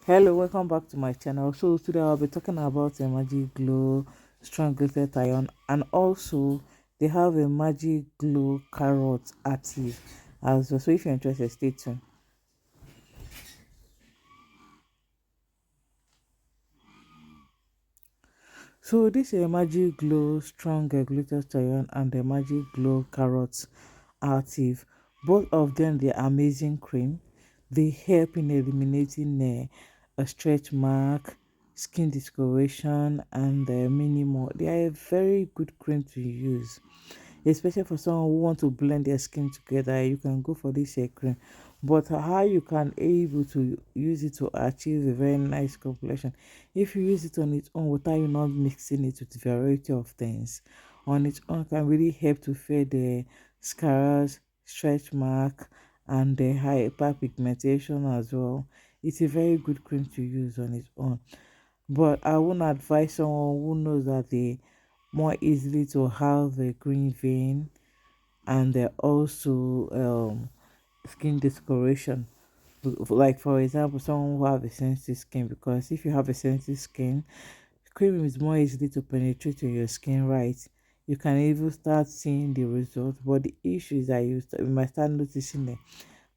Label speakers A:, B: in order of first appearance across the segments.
A: Hello, welcome back to my channel. So today I'll be talking about a Magic Glow Strong Glitter Iron, and also they have a Magic Glow Carrot Active as well. So if you're interested, stay tuned. So this is a Magic Glow Strong Glitter Iron and the Magic Glow Carrot Active. Both of them they are amazing cream. They help in eliminating a stretch mark, skin discoloration, and minimal. They are a very good cream to use, especially for someone who want to blend their skin together. You can go for this hair cream, but how you can able to use it to achieve a very nice complexion, if you use it on its own without you not mixing it with a variety of things, on its own can really help to fade the scars, stretch mark, and the hyperpigmentation as well. It's a very good cream to use on its own, but I wouldn't advise someone who knows that they more easily to have a green vein and also skin discoloration. Like for example, someone who have a sensitive skin, because if you have a sensitive skin, cream is more easily to penetrate in your skin, right? You can even start seeing the result, but the issue is that you might start noticing the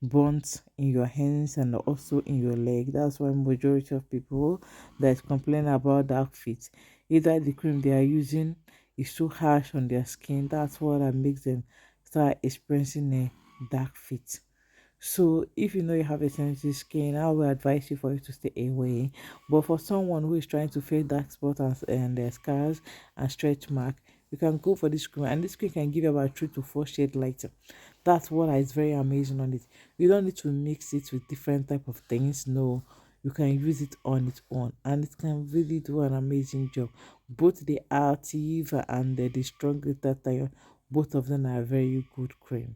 A: burns in your hands and also in your leg. That's why majority of people that complain about dark feet, either the cream they are using is too harsh on their skin. That's what that makes them start experiencing a dark feet. So if you know you have a sensitive skin, I will advise you for you to stay away. But for someone who is trying to fade dark spots and scars and stretch mark, you can go for this cream, and this cream can give you about 3 to 4 shades lighter. That's what is very amazing on it. You don't need to mix it with different type of things. No, you can use it on its own, and it can really do an amazing job. Both the active and the strong glutathione, both of them are very good cream.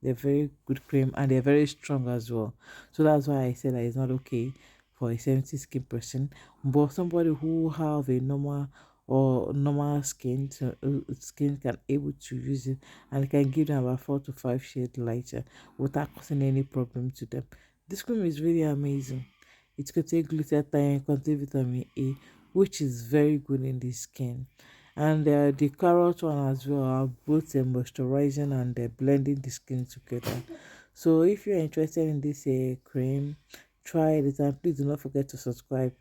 A: They're very good cream and they're very strong as well. So that's why I said that it's not okay for a sensitive skin person, but somebody who have a normal skin, skin can able to use it, and it can give them about 4 to 5 shades lighter without causing any problem to them. This cream is really amazing. It contains glutathione, contains vitamin A, which is very good in the skin. And the carrot one as well are both moisturizing and blending the skin together. So if you're interested in this cream, try it, and please do not forget to subscribe.